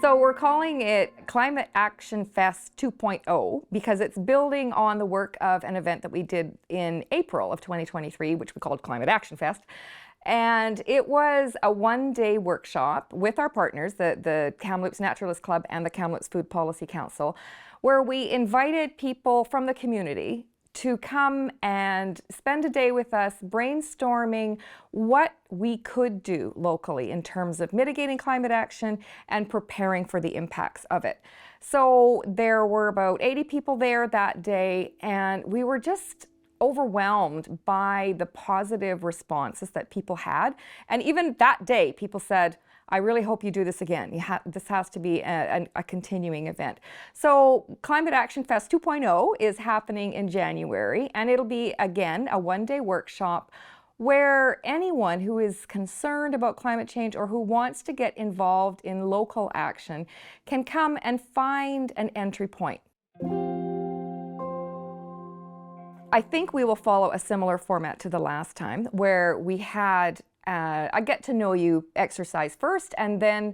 So we're calling it Climate Action Fest 2.0 because it's building on the work of an event that we did in April of 2023, which we called Climate Action Fest. And it was a one-day workshop with our partners, the Kamloops Naturalist Club and the Kamloops Food Policy Council, where we invited people from the community to come and spend a day with us brainstorming what we could do locally in terms of mitigating climate action and preparing for the impacts of it. So there were about 80 people there that day, and we were just overwhelmed by the positive responses that people had. And even that day, people said, I really hope you do this again. This has to be a continuing event. So Climate Action Fest 2.0 is happening in January, and it'll be, again, a one-day workshop where anyone who is concerned about climate change or who wants to get involved in local action can come and find an entry point. I think we will follow a similar format to the last time, where we had a get-to-know-you exercise first, and then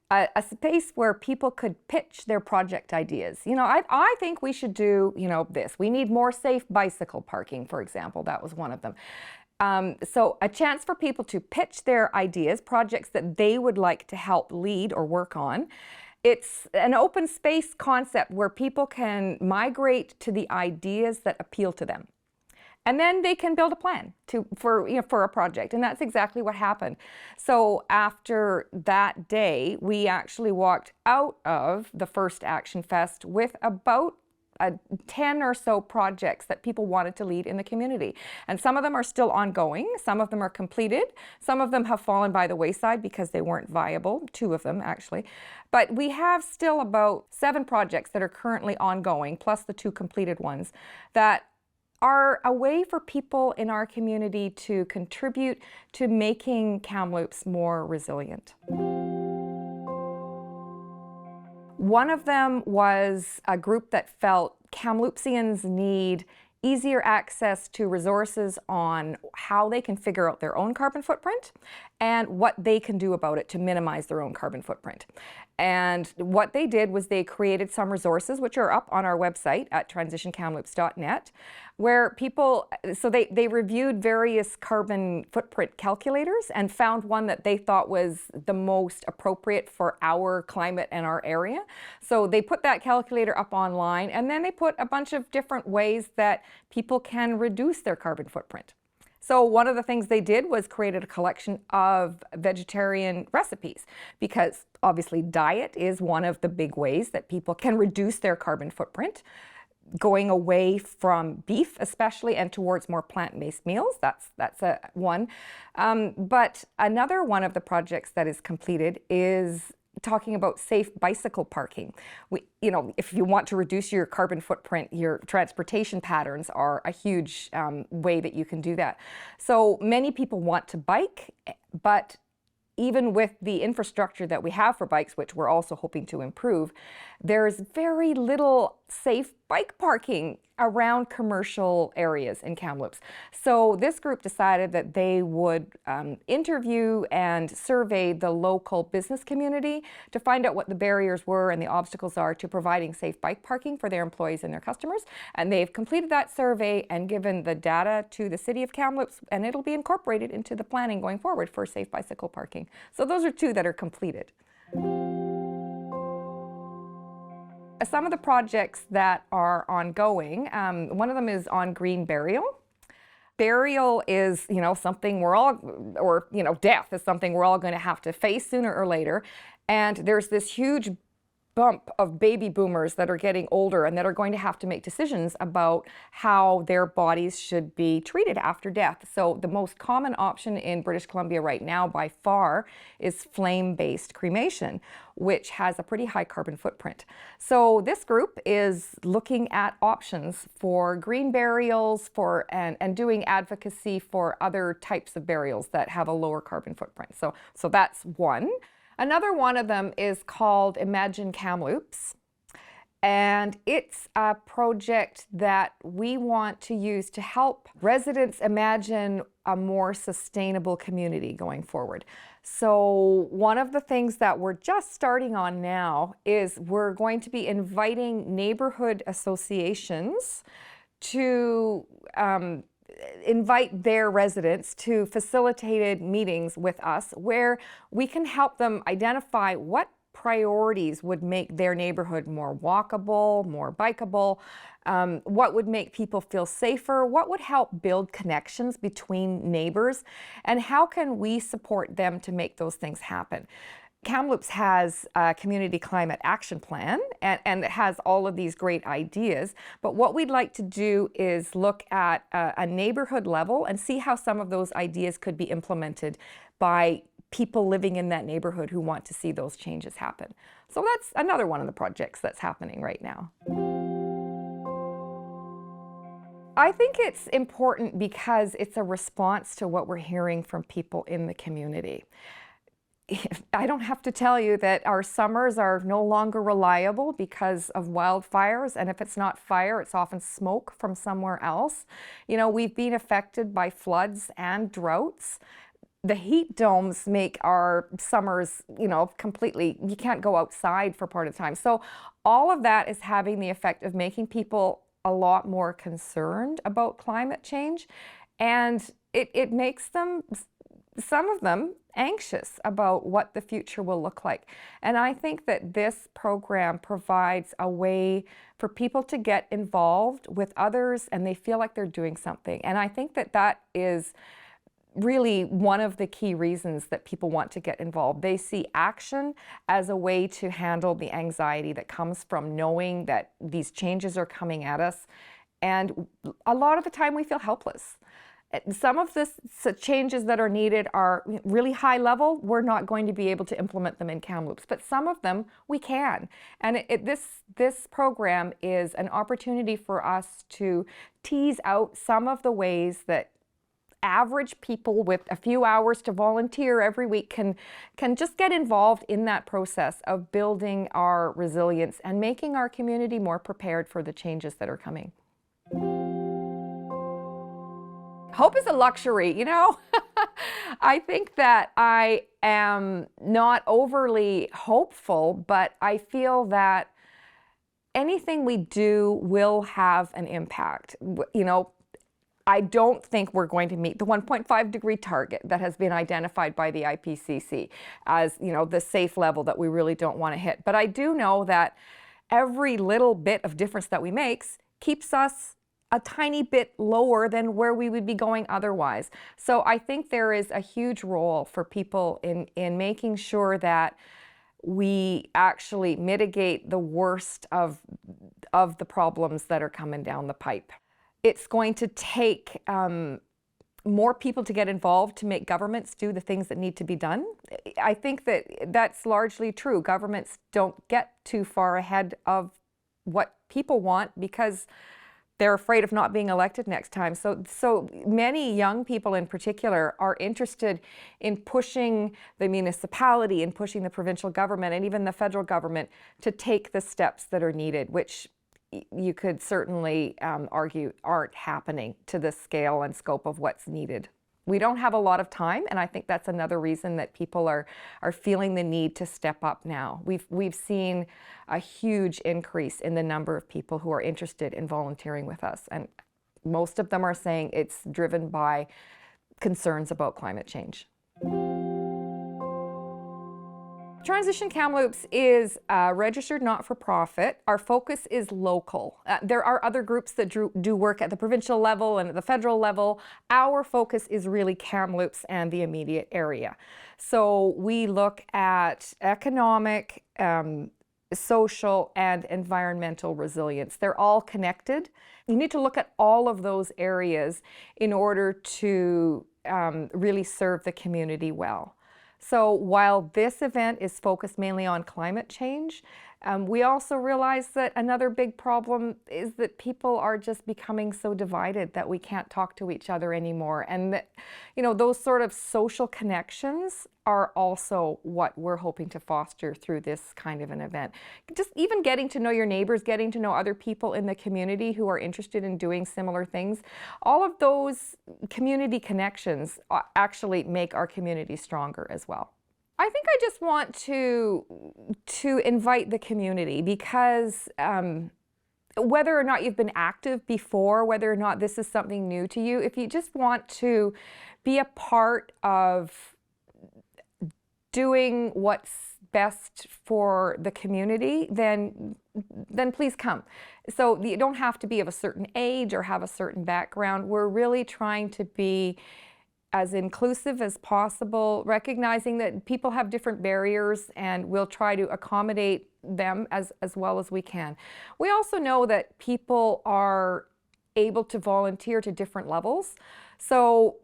a space where people could pitch their project ideas. You know, I think we should do, this. We need more safe bicycle parking, for example. That was one of them. So a chance for people to pitch their ideas, projects that they would like to help lead or work on. It's an open space concept where people can migrate to the ideas that appeal to them. And then they can build a plan for a project. And that's exactly what happened. So after that day, we actually walked out of the first Action Fest with about 10 or so projects that people wanted to lead in the community. And some of them are still ongoing. Some of them are completed. Some of them have fallen by the wayside because they weren't viable. 2 of them, actually. But we have still about 7 projects that are currently ongoing, plus the 2 completed ones, that are a way for people in our community to contribute to making Kamloops more resilient. One of them was a group that felt Kamloopsians need easier access to resources on how they can figure out their own carbon footprint and what they can do about it to minimize their own carbon footprint. And what they did was they created some resources, which are up on our website at transitionkamloops.net, where people, so they reviewed various carbon footprint calculators and found one that they thought was the most appropriate for our climate and our area. So they put that calculator up online, and then they put a bunch of different ways that people can reduce their carbon footprint. So one of the things they did was created a collection of vegetarian recipes, because obviously diet is one of the big ways that people can reduce their carbon footprint, going away from beef especially and towards more plant-based meals. That's one. But another one of the projects that is completed is talking about safe bicycle parking. If you want to reduce your carbon footprint, your transportation patterns are a huge way that you can do that. So many people want to bike, but even with the infrastructure that we have for bikes, which we're also hoping to improve, there's very little safe bike parking around commercial areas in Kamloops. So this group decided that they would interview and survey the local business community to find out what the barriers were and the obstacles are to providing safe bike parking for their employees and their customers. And they've completed that survey and given the data to the City of Kamloops, and it'll be incorporated into the planning going forward for safe bicycle parking. So those are 2 that are completed. Some of the projects that are ongoing, one of them is on green burial. Burial is, something we're all, or, death is something we're all going to have to face sooner or later. And there's this huge bump of baby boomers that are getting older and that are going to have to make decisions about how their bodies should be treated after death. So the most common option in British Columbia right now by far is flame-based cremation, which has a pretty high carbon footprint. So this group is looking at options for green burials and doing advocacy for other types of burials that have a lower carbon footprint. So that's one. Another one of them is called Imagine Kamloops. And it's a project that we want to use to help residents imagine a more sustainable community going forward. So one of the things that we're just starting on now is we're going to be inviting neighborhood associations to invite their residents to facilitated meetings with us where we can help them identify what priorities would make their neighborhood more walkable, more bikeable, what would make people feel safer, what would help build connections between neighbors, and how can we support them to make those things happen. Kamloops has a community climate action plan and it has all of these great ideas, but what we'd like to do is look at a neighborhood level and see how some of those ideas could be implemented by people living in that neighborhood who want to see those changes happen. So that's another one of the projects that's happening right now. I think it's important because it's a response to what we're hearing from people in the community. I don't have to tell you that our summers are no longer reliable because of wildfires, and if it's not fire, it's often smoke from somewhere else. You know, we've been affected by floods and droughts. The heat domes make our summers, you know, completely, you can't go outside for part of the time. So all of that is having the effect of making people a lot more concerned about climate change, and it makes them, some of them, anxious about what the future will look like. And I think that this program provides a way for people to get involved with others and they feel like they're doing something. And I think that that is really one of the key reasons that people want to get involved. They see action as a way to handle the anxiety that comes from knowing that these changes are coming at us. And a lot of the time we feel helpless. Some of the changes that are needed are really high level. We're not going to be able to implement them in Kamloops, but some of them we can. And this program is an opportunity for us to tease out some of the ways that average people with a few hours to volunteer every week can just get involved in that process of building our resilience and making our community more prepared for the changes that are coming. Hope is a luxury, you know? I think that I am not overly hopeful, but I feel that anything we do will have an impact. You know, I don't think we're going to meet the 1.5 degree target that has been identified by the IPCC as, you know, the safe level that we really don't want to hit. But I do know that every little bit of difference that we make keeps us a tiny bit lower than where we would be going otherwise. So I think there is a huge role for people in making sure that we actually mitigate the worst of the problems that are coming down the pipe. It's going to take more people to get involved to make governments do the things that need to be done. I think that that's largely true. Governments don't get too far ahead of what people want because they're afraid of not being elected next time. So many young people in particular are interested in pushing the municipality and pushing the provincial government and even the federal government to take the steps that are needed, which you could certainly argue aren't happening to the scale and scope of what's needed. We don't have a lot of time, and I think that's another reason that people are feeling the need to step up now. We've seen a huge increase in the number of people who are interested in volunteering with us, and most of them are saying it's driven by concerns about climate change. Transition Kamloops is a registered not-for-profit. Our focus is local. There are other groups that do work at the provincial level and at the federal level. Our focus is really Kamloops and the immediate area. So we look at economic, social, and environmental resilience. They're all connected. You need to look at all of those areas in order to really serve the community well. So while this event is focused mainly on climate change, We also realize that another big problem is that people are just becoming so divided that we can't talk to each other anymore. And that, those sort of social connections are also what we're hoping to foster through this kind of an event. Just even getting to know your neighbors, getting to know other people in the community who are interested in doing similar things. All of those community connections actually make our community stronger as well. I think I just want to invite the community, because whether or not you've been active before, whether or not this is something new to you, if you just want to be a part of doing what's best for the community, then please come. So you don't have to be of a certain age or have a certain background. We're really trying to be as inclusive as possible, recognizing that people have different barriers, and we'll try to accommodate them as well as we can. We also know that people are able to volunteer to different levels. So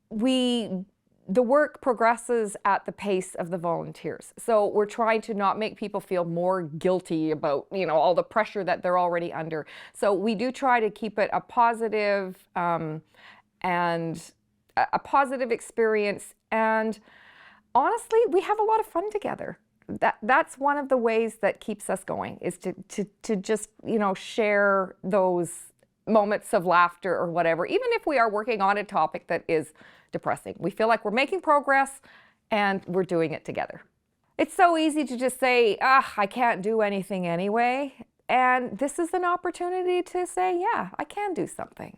the work progresses at the pace of the volunteers. So we're trying to not make people feel more guilty about, all the pressure that they're already under. So we do try to keep it a positive experience, and honestly, we have a lot of fun together. That's one of the ways that keeps us going, is to just share those moments of laughter or whatever, even if we are working on a topic that is depressing. We feel like we're making progress and we're doing it together. It's so easy to just say, I can't do anything anyway, and this is an opportunity to say, yeah, I can do something.